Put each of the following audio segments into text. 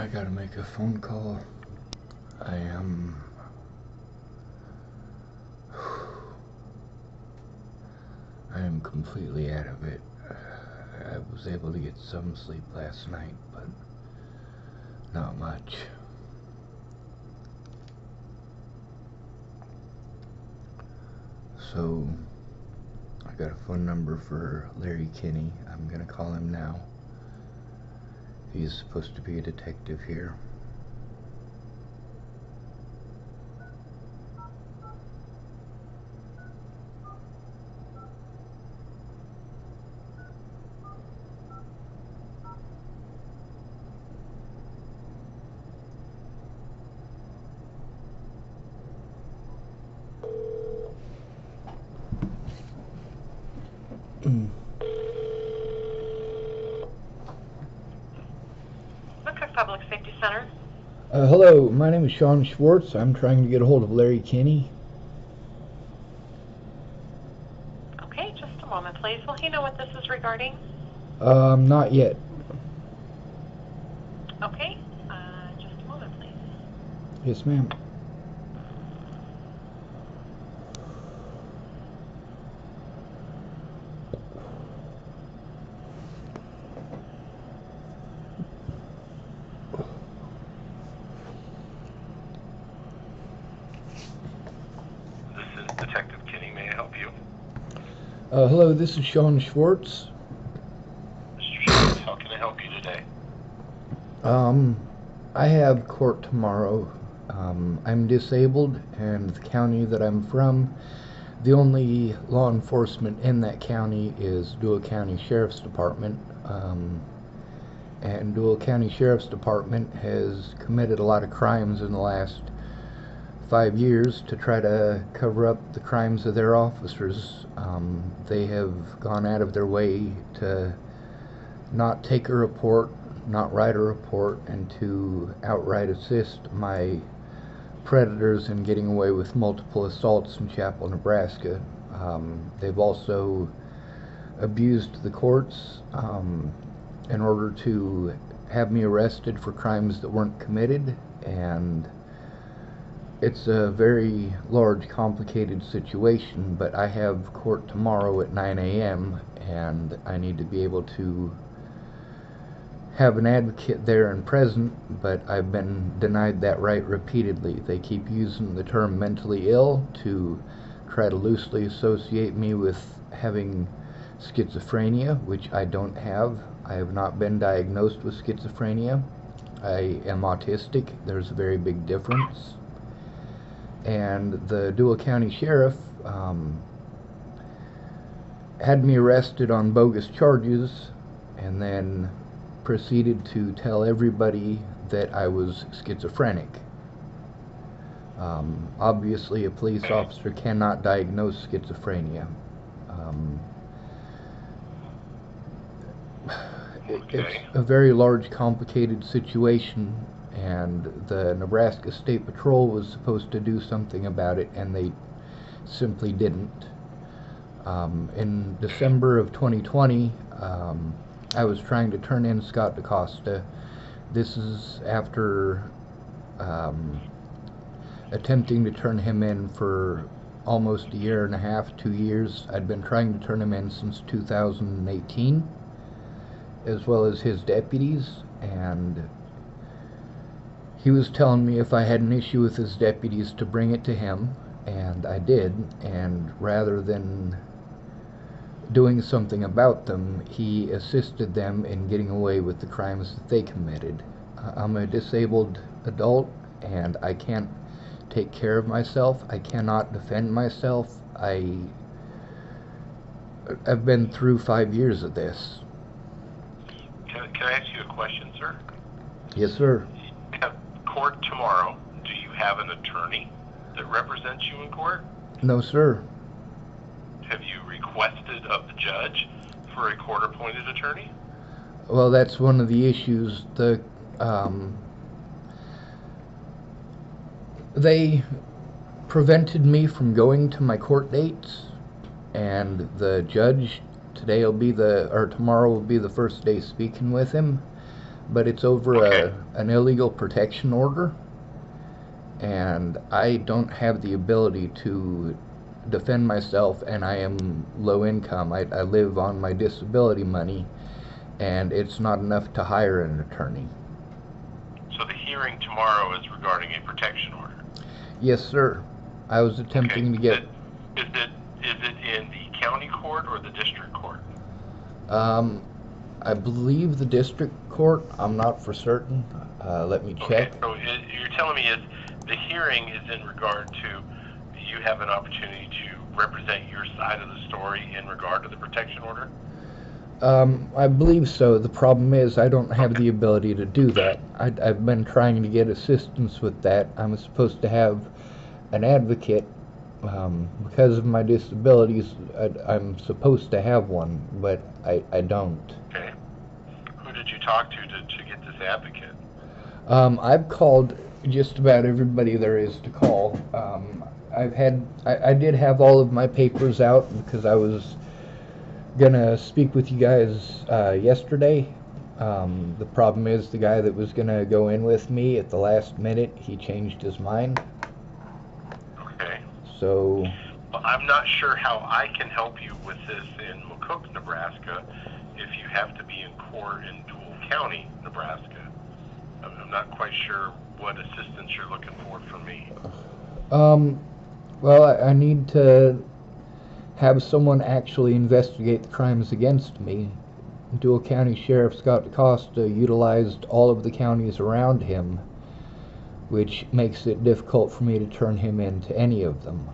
I gotta make a phone call. I am completely out of it. I was able to get some sleep last night, but not much. So, I got a phone number for Larry Kinney. I'm gonna call him now. He's supposed to be a detective here. mccook Public Safety Center. Hello, my name is Sean Schwartz. I'm trying to get a hold of Larry Kinney. Okay, just a moment, please. Will he know what this is regarding? Not yet. Okay, just a moment, please. Yes, ma'am. This is Detective Kinney. May I help you? Hello, this is Sean Schwartz. Mr. Schwartz, how can I help you today? I have court tomorrow. I'm disabled, and the county that I'm from, the only law enforcement in that county is Dual County Sheriff's Department. And Dual County Sheriff's Department has committed a lot of crimes in the last 5 years to try to cover up the crimes of their officers. They have gone out of their way to not take a report, not write a report, and to outright assist my predators in getting away with multiple assaults in Chapel, Nebraska. They've also abused the courts in order to have me arrested for crimes that weren't committed, and it's a very large, complicated situation, but I have court tomorrow at 9 a.m. and I need to be able to have an advocate there and present, but I've been denied that right repeatedly. They keep using the term mentally ill to try to loosely associate me with having schizophrenia, which I don't have. I have not been diagnosed with schizophrenia. I am autistic. There's a very big difference. And the Dual County Sheriff had me arrested on bogus charges and then proceeded to tell everybody that I was schizophrenic. Obviously, a police officer cannot diagnose schizophrenia. It's a very large, complicated situation, and the Nebraska State Patrol was supposed to do something about it, and they simply didn't. In December of 2020, I was trying to turn in Scott DaCosta. This is after attempting to turn him in for almost a year and a half, 2 years. I'd been trying to turn him in since 2018, as well as his deputies, and he was telling me if I had an issue with his deputies to bring it to him, and I did, and rather than doing something about them, he assisted them in getting away with the crimes that they committed. I'm a disabled adult, and I can't take care of myself. I cannot defend myself. I've been through 5 years of this. Can I ask you a question, sir? Yes, sir. You have court tomorrow. Do you have an attorney that represents you in court? No, sir. Have you requested of the judge for a court-appointed attorney? Well, that's one of the issues. They prevented me from going to my court dates, and the judge tomorrow will be the first day speaking with him. but it's over Okay. an illegal protection order, and I don't have the ability to defend myself, and I am low income. I live on my disability money, and it's not enough to hire an attorney. So the hearing tomorrow is regarding a protection order. Yes, sir. I was attempting to get. Is it in the county court or the district court? Um, I believe the district court. I'm not for certain. Let me check. Okay. So you're telling me is the hearing is in regard to you have an opportunity to represent your side of the story in regard to the protection order? I believe so. The problem is I don't have the ability to do that. I've been trying to get assistance with that. I'm supposed to have an advocate. Because of my disabilities, I'm supposed to have one, but I don't. Okay. Who did you talk to get this advocate? I've called just about everybody there is to call. I did have all of my papers out because I was gonna speak with you guys yesterday. The problem is the guy that was gonna go in with me at the last minute, he changed his mind. Okay. So Well, I'm not sure how I can help you with this in McCook, Nebraska, if you have to be in court in Dual County, Nebraska. I'm not quite sure what assistance you're looking for from me. well, I need to have someone actually investigate the crimes against me. Dual County Sheriff Scott DeCosta utilized all of the counties around him, which makes it difficult for me to turn him into any of them,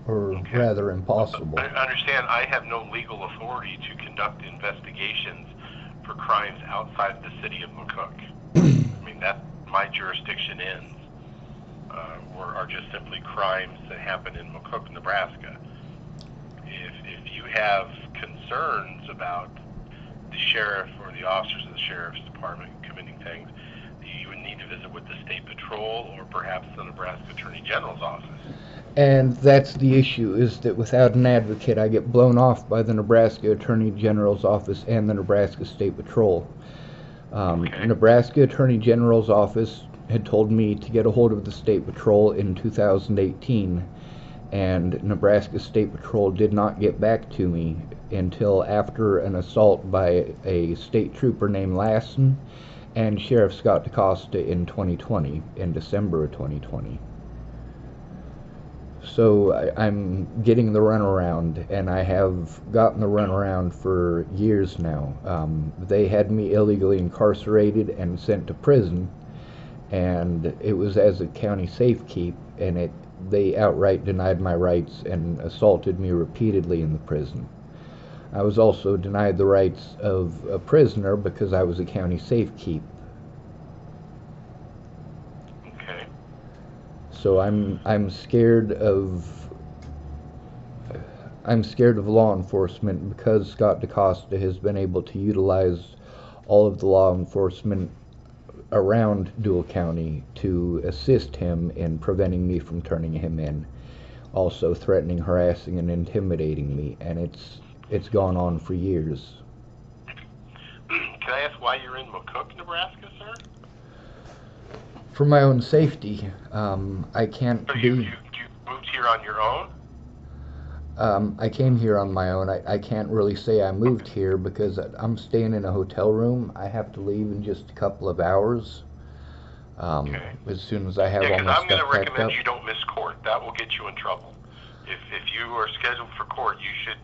or Okay. rather impossible. I understand I have no legal authority to conduct investigations for crimes outside the city of McCook. I mean, that my jurisdiction ends, or are just simply crimes that happen in McCook, Nebraska. If you have concerns about the sheriff or the officers of the sheriff's department committing things, you would need to visit with the state patrol or perhaps the Nebraska Attorney General's office. And that's the issue, is that without an advocate I get blown off by the Nebraska Attorney General's office and the Nebraska State Patrol. Okay. Nebraska Attorney General's office had told me to get a hold of the State Patrol in 2018, and Nebraska State Patrol did not get back to me until after an assault by a state trooper named Lassen and Sheriff Scott DeCosta in 2020, in December of 2020. So I'm getting the runaround, and I have gotten the runaround for years now. They had me illegally incarcerated and sent to prison, and it was as a county safekeep, and they outright denied my rights and assaulted me repeatedly in the prison. I was also denied the rights of a prisoner because I was a county safekeep. Okay. So I'm scared of law enforcement because Scott DeCosta has been able to utilize all of the law enforcement around Dual County to assist him in preventing me from turning him in, also threatening, harassing, and intimidating me, and it's gone on for years. Can I ask why you're in McCook, Nebraska, sir? For my own safety, I can't So be. you moved here on your own? I came here on my own. I can't really say I moved here because I'm staying in a hotel room. I have to leave in just a couple of hours. Okay. As soon as I have Yeah, all because my I'm going stuff to packed recommend up. you don't miss court. That will get you in trouble. If you are scheduled for court, you should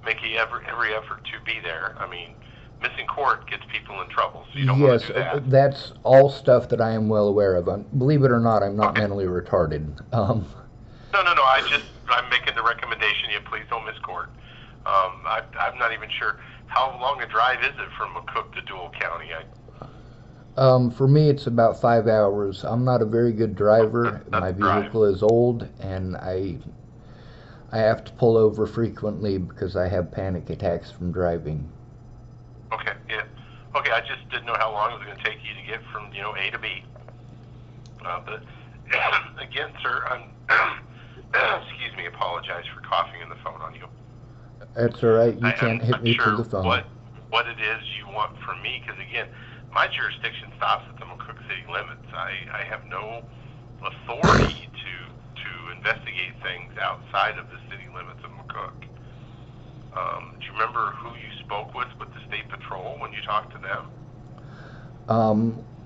make every effort to be there. I mean, missing court gets people in trouble, so you don't want Yes, to do that. that's all stuff that I am well aware of. Believe it or not, I'm not Okay. mentally retarded. No. I'm making the recommendation. You please don't miss court. I'm not even sure how long a drive is it from McCook to Dual County. For me, it's about 5 hours. I'm not a very good driver. That's My a drive. vehicle is old, and I have to pull over frequently because I have panic attacks from driving. Okay, yeah. Okay, I just didn't know how long it was going to take you to get from A to B. But again, sir, excuse me. Apologize for coughing in the phone on you. That's all right. You I'm can't hit not me sure through the phone. what it is you want from me, because again, my jurisdiction stops at the McCook city limits. I have no authority to investigate things outside of the city limits of McCook. Do you remember who you spoke with the state patrol when you talked to them?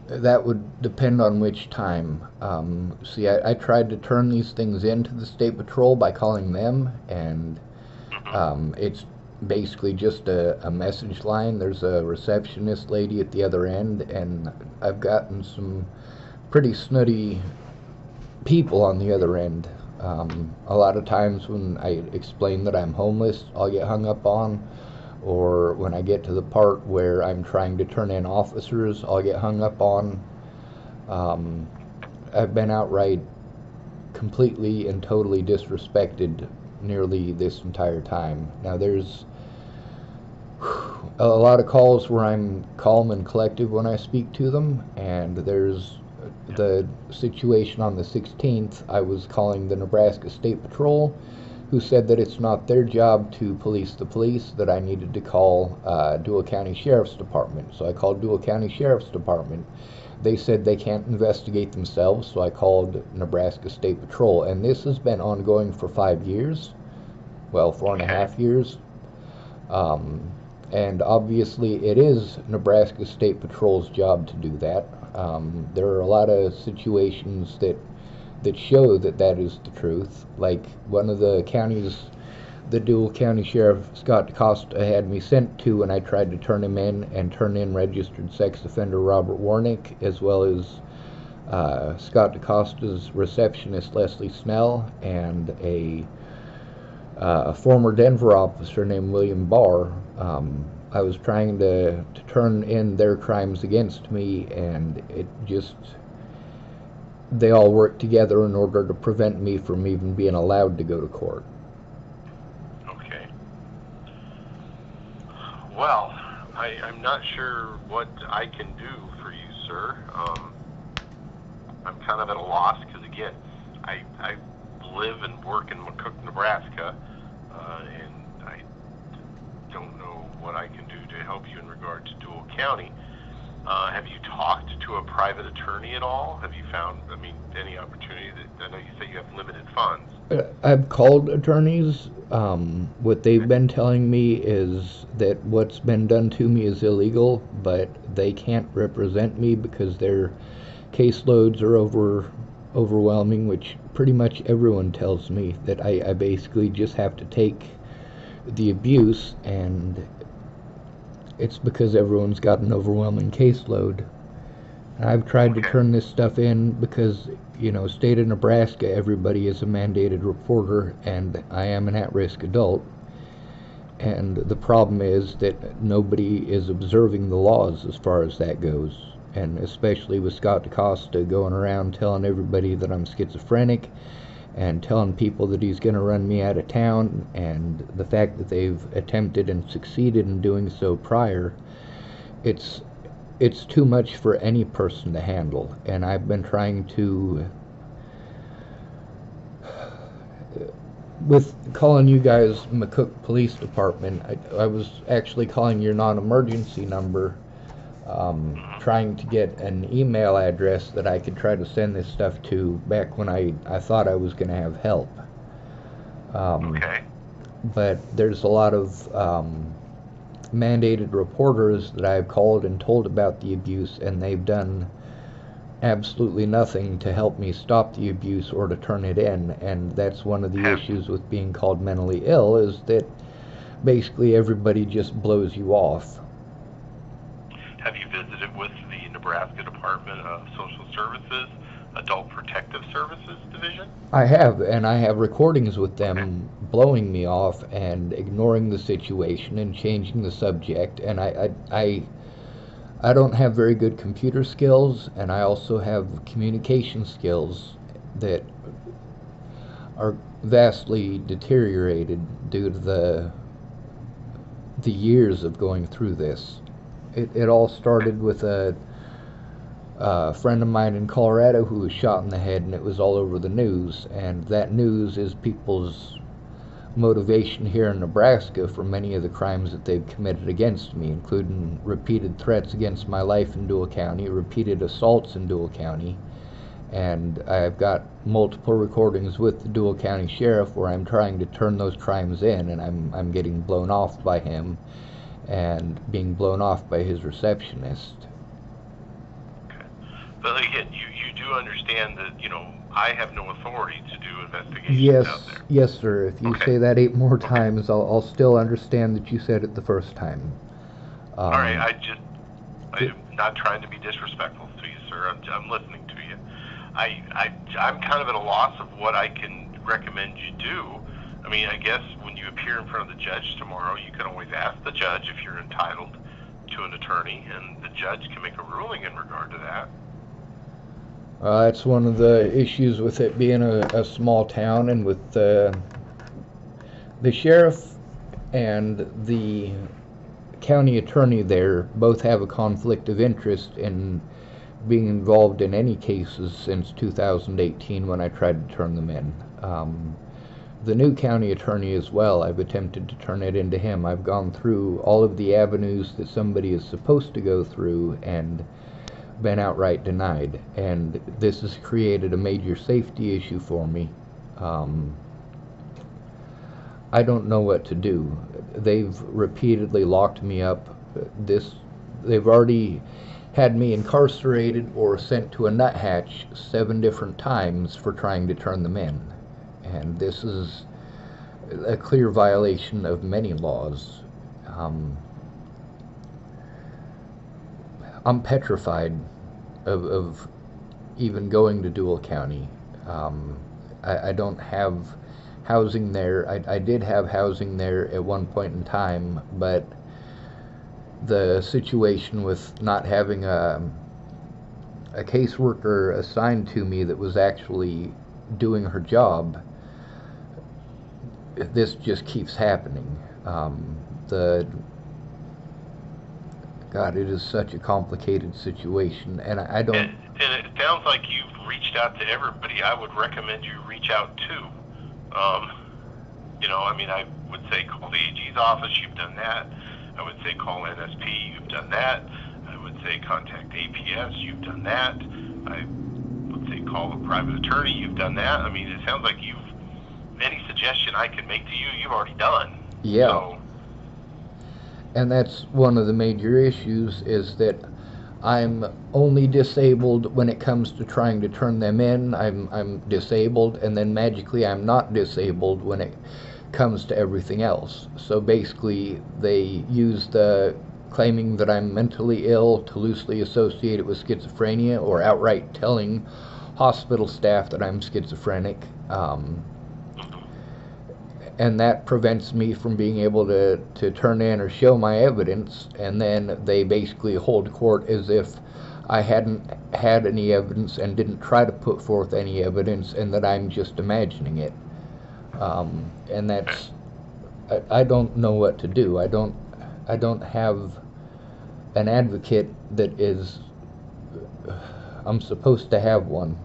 That would depend on which time. See, I tried to turn these things into the state patrol by calling them, and it's basically just a message line. There's a receptionist lady at the other end, and I've gotten some pretty snooty people on the other end. A lot of times when I explain that I'm homeless, I'll get hung up on, or when I get to the part where I'm trying to turn in officers, I'll get hung up on. I've been outright completely and totally disrespected nearly this entire time. Now there's a lot of calls where I'm calm and collective when I speak to them, and there's the situation on the 16th. I was calling the Nebraska State Patrol, who said that it's not their job to police the police, that I needed to call Dual County Sheriff's Department. So I called Dual County Sheriff's Department. They said they can't investigate themselves, so I called Nebraska State Patrol. And this has been ongoing for 5 years. Well, 4.5 years. And obviously it is Nebraska State Patrol's job to do that. There are a lot of situations that show that is the truth. Like one of the counties, the Dual County Sheriff Scott DeCosta had me sent to when I tried to turn him in and turn in registered sex offender Robert Warnick, as well as Scott DeCosta's receptionist Leslie Snell, and a former Denver officer named William Barr. I was trying to turn in their crimes against me, and it just, they all worked together in order to prevent me from even being allowed to go to court. Okay. Well, I'm not sure what I can do for you, sir. I'm kind of at a loss because, again, I live and work in McCook, Nebraska, and I don't know what I can do to help you in regard to Dual County. Have you talked to a private attorney at all? Have you found, any opportunity that, I know you say you have limited funds. I've called attorneys. What they've been telling me is that what's been done to me is illegal, but they can't represent me because their caseloads are overwhelming, which pretty much everyone tells me, that I basically just have to take the abuse, and it's because everyone's got an overwhelming caseload. I've tried to turn this stuff in because, state of Nebraska, everybody is a mandated reporter, and I am an at-risk adult. And the problem is that nobody is observing the laws as far as that goes. And especially with Scott DeCosta going around telling everybody that I'm schizophrenic and telling people that he's going to run me out of town, and the fact that they've attempted and succeeded in doing so prior, it's too much for any person to handle. And I've been trying to, with calling you guys McCook Police Department, I was actually calling your non-emergency number, trying to get an email address that I could try to send this stuff to back when I thought I was going to have help. Okay. But there's a lot of mandated reporters that I've called and told about the abuse, and they've done absolutely nothing to help me stop the abuse or to turn it in. And that's one of the issues with being called mentally ill, is that basically everybody just blows you off. Have you visited with the Nebraska Department of Social Services, Adult Protective Services Division? I have, and I have recordings with them blowing me off and ignoring the situation and changing the subject. And I don't have very good computer skills, and I also have communication skills that are vastly deteriorated due to the years of going through this. It all started with a friend of mine in Colorado who was shot in the head, and it was all over the news. And that news is people's motivation here in Nebraska for many of the crimes that they've committed against me, including repeated threats against my life in Dual County, repeated assaults in Dual County, and I've got multiple recordings with the Dual County Sheriff where I'm trying to turn those crimes in, and I'm getting blown off by him and being blown off by his receptionist. Okay. But again, you do understand that, I have no authority to do investigations out there. Yes, sir. If you Okay. say that 8 more times, I'll still understand that you said it the first time. All right, I'm not trying to be disrespectful to you, sir. I'm listening to you. I'm kind of at a loss of what I can recommend you do. I mean, I guess when you appear in front of the judge tomorrow, you can always ask the judge if you're entitled to an attorney, and the judge can make a ruling in regard to that. That's one of the issues with it being a small town, and with the sheriff and the county attorney there both have a conflict of interest in being involved in any cases since 2018 when I tried to turn them in. The new county attorney as well, I've attempted to turn it into him. I've gone through all of the avenues that somebody is supposed to go through and been outright denied, and this has created a major safety issue for me. I don't know what to do. They've repeatedly locked me up. They've already had me incarcerated or sent to a nuthatch 7 different times for trying to turn them in, and this is a clear violation of many laws. I'm petrified of even going to Dual County. I don't have housing there. I did have housing there at one point in time, but the situation with not having a caseworker assigned to me that was actually doing her job, this just keeps happening. God, it is such a complicated situation, and I don't... And it sounds like you've reached out to everybody I would recommend you reach out to. I would say call the AG's office, you've done that. I would say call NSP, you've done that. I would say contact APS, you've done that. I would say call a private attorney, you've done that. I mean, it sounds like any suggestion I can make to you, you've already done. Yeah. So, and that's one of the major issues, is that I'm only disabled when it comes to trying to turn them in. I'm disabled, and then magically I'm not disabled when it comes to everything else. So basically they use the claiming that I'm mentally ill to loosely associate it with schizophrenia, or outright telling hospital staff that I'm schizophrenic. And that prevents me from being able to turn in or show my evidence, and then they basically hold court as if I hadn't had any evidence and didn't try to put forth any evidence, and that I'm just imagining it. And that's... I don't know what to do. I don't have an advocate that is... I'm supposed to have one.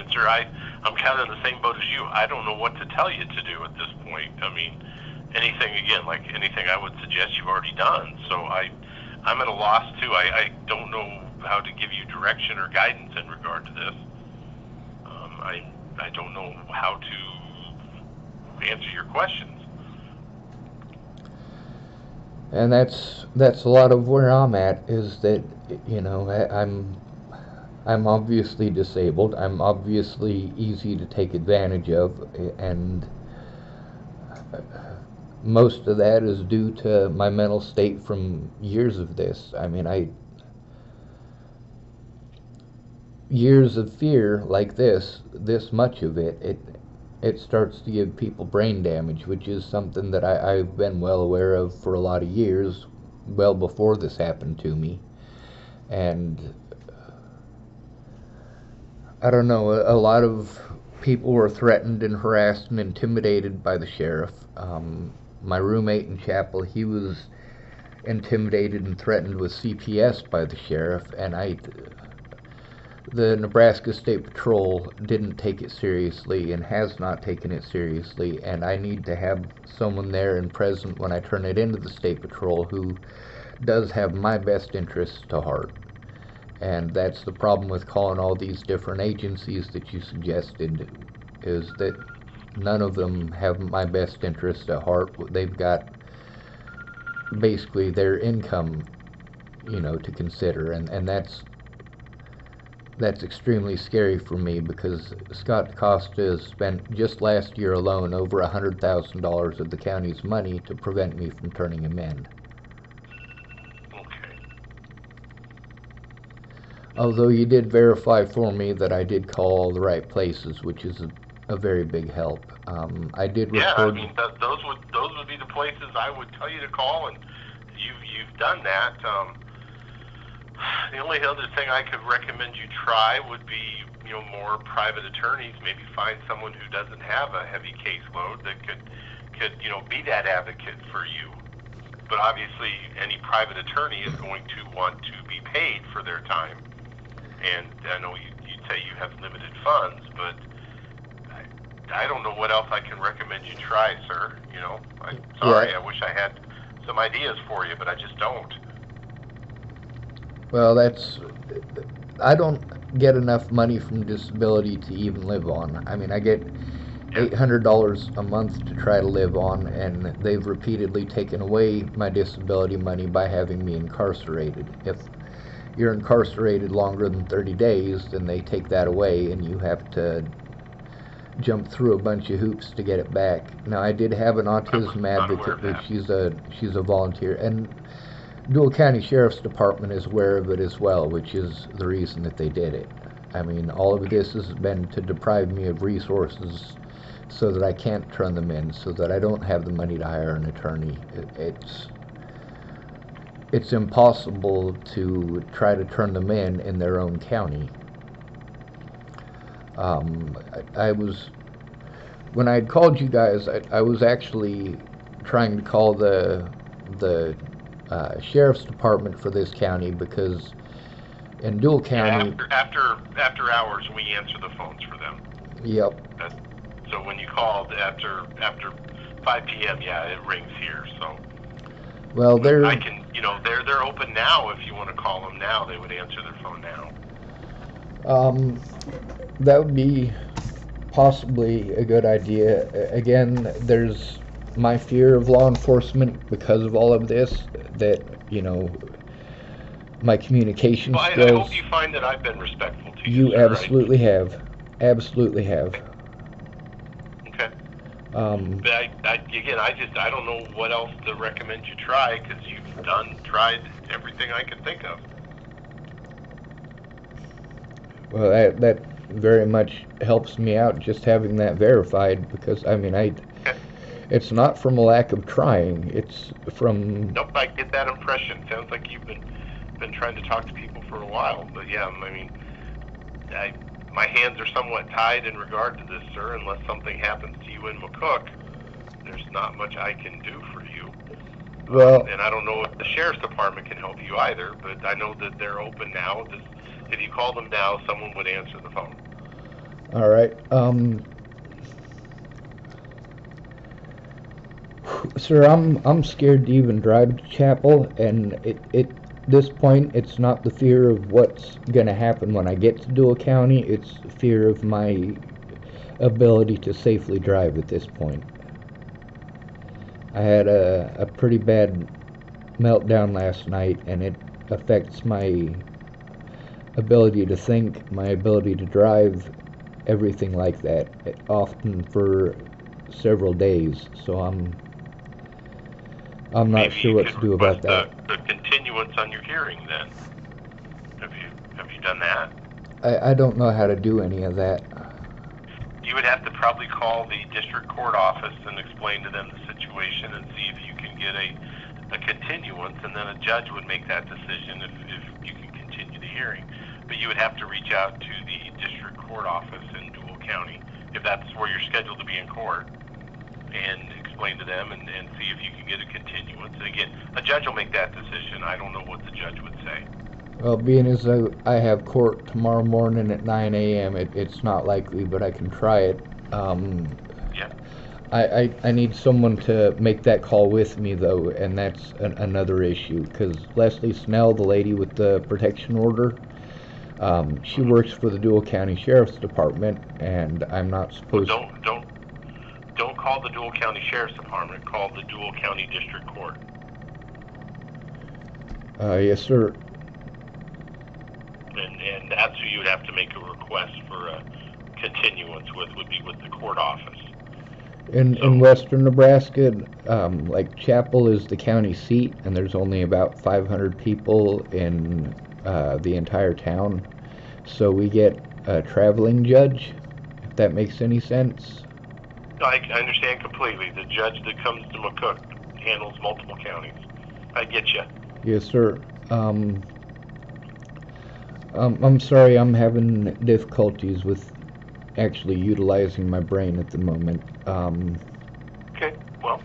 and sir, I'm kind of in the same boat as you. I don't know what to tell you to do at this point. I mean, anything I would suggest you've already done. So I'm at a loss too. I don't know how to give you direction or guidance in regard to this. I don't know how to answer your questions. And that's a lot of where I'm at, is that, I'm obviously disabled. I'm obviously easy to take advantage of, and most of that is due to my mental state from years of this. I mean, years of fear like this much of it starts to give people brain damage, which is something that I've been well aware of for a lot of years, well before this happened to me. And I don't know, a lot of people were threatened and harassed and intimidated by the sheriff. My roommate in chapel, he was intimidated and threatened with CPS by the sheriff, and the Nebraska State Patrol didn't take it seriously and has not taken it seriously, and I need to have someone there and present when I turn it into the State Patrol who does have my best interests to heart. And that's the problem with calling all these different agencies that you suggested, is that none of them have my best interest at heart. They've got basically their income, to consider, and that's extremely scary for me, because Scott Costa has spent just last year alone over $100,000 of the county's money to prevent me from turning him in. Okay. Although you did verify for me that I did call all the right places, which is a very big help. I did Yeah, record. I mean those would be the places I would tell you to call, and you've done that. The only other thing I could recommend you try would be, more private attorneys. Maybe find someone who doesn't have a heavy caseload that could be that advocate for you. But obviously, any private attorney is going to want to be paid for their time. And I know you'd say you have limited funds, but I don't know what else I can recommend you try, sir. I'm sorry. Yeah. I wish I had some ideas for you, but I just don't. Well, I don't get enough money from disability to even live on. I mean, I get $800 a month to try to live on, and they've repeatedly taken away my disability money by having me incarcerated. If you're incarcerated longer than 30 days, then they take that away, and you have to jump through a bunch of hoops to get it back. Now, I did have an autism advocate, but she's a volunteer, and Dual County Sheriff's Department is aware of it as well, which is the reason that they did it. I mean, all of this has been to deprive me of resources so that I can't turn them in, so that I don't have the money to hire an attorney. It's impossible to try to turn them in their own county. When I had called you guys, I was actually trying to call the sheriff's department for this county, because in Dual County, after hours we answer the phones for them. Yep. So when you called after 5 p.m., yeah, it rings here. So well, they're open now. If you want to call them now, they would answer their phone now. That would be possibly a good idea. Again, there's my fear of law enforcement because of all of this, that, my communication skills. I hope you find that I've been respectful to you. You absolutely have. Absolutely have. Okay. But I don't know what else to recommend you try, because you've tried everything I could think of. Well, that very much helps me out, just having that verified, because it's not from a lack of trying, it's from... Nope, I get that impression. Sounds like you've been trying to talk to people for a while. But yeah, my hands are somewhat tied in regard to this, sir. Unless something happens to you in McCook, there's not much I can do for you. Well, and I don't know if the sheriff's department can help you either, but I know that they're open now. If you call them now, someone would answer the phone. All right. Sir, I'm scared to even drive to Chapel, and at this point, it's not the fear of what's going to happen when I get to Dual County. It's fear of my ability to safely drive at this point. I had a pretty bad meltdown last night, and it affects my ability to think, my ability to drive, everything like that, often for several days. So I'm not sure what to do about that. The continuance on your hearing, then. Have you done that? I don't know how to do any of that. You would have to probably call the district court office and explain to them the situation and see if you can get a continuance, and then a judge would make that decision if you can continue the hearing. But you would have to reach out to the district court office in Dual County, if that's where you're scheduled to be in court, and explain to them and see if you can get a continuance. And again, a judge will make that decision. I don't know what the judge would say. Well, being as I have court tomorrow morning at 9 a.m., it's not likely, but I can try it. Yeah. I need someone to make that call with me, though, and that's another issue, because Leslie Snell, the lady with the protection order, she works for the Dual County Sheriff's Department, and I'm not Well, supposed don't call the Dual County Sheriff's Department. Call the Dual County District Court. Yes, sir. And that's who you would have to make a request for a continuance with, would be with the court office. In western Nebraska, like Chapel is the county seat, and there's only about 500 people in the entire town. So we get a traveling judge, if that makes any sense. I understand completely. The judge that comes to McCook handles multiple counties. I get you. Yes, sir. I'm sorry, I'm having difficulties with actually utilizing my brain at the moment. Okay. Well,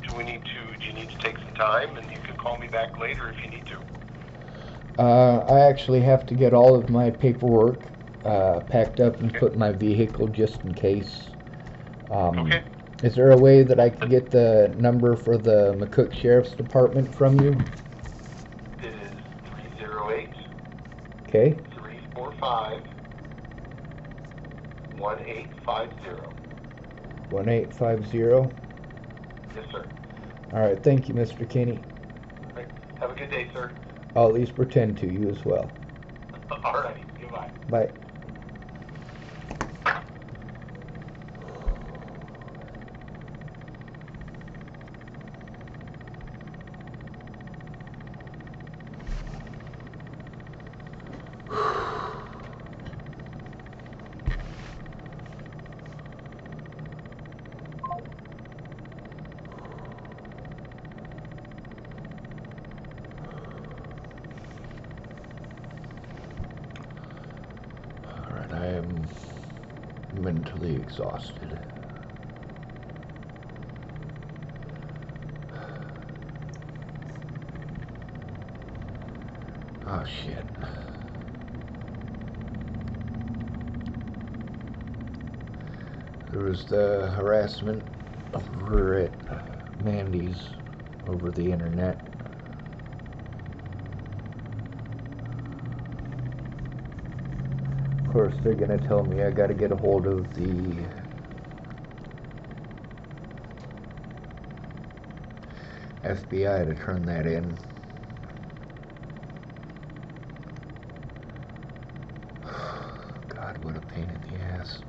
do you need to take some time, and you can call me back later if you need to. I actually have to get all of my paperwork packed up and put in my vehicle just in case. Okay. Is there a way that I can get the number for the McCook Sheriff's Department from you? It is 308 Okay. 345 1850. 1850. Yes, sir. All right. Thank you, Mr. Kinney. Right. Have a good day, sir. I'll at least pretend to you as well. All righty. Goodbye. Bye. Alright, I am mentally exhausted. Oh shit. There was the harassment over at Mandy's over the internet. Of course, they're gonna tell me I gotta get a hold of the FBI to turn that in. God, what a pain in the ass.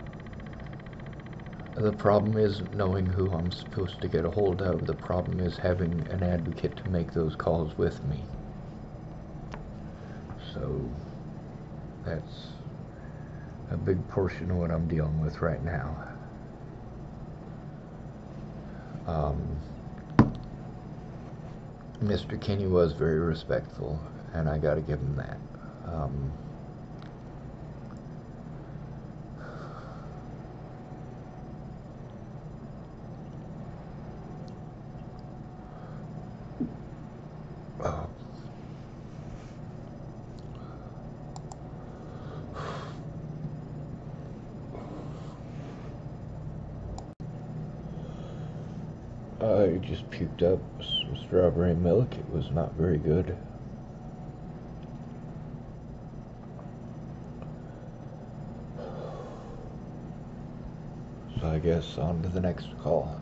The problem isn't knowing who I'm supposed to get a hold of. The problem is having an advocate to make those calls with me. So, that's a big portion of what I'm dealing with right now. Mr. Kinney was very respectful, and I gotta give him that. I just puked up some strawberry milk. It was not very good. So I guess on to the next call.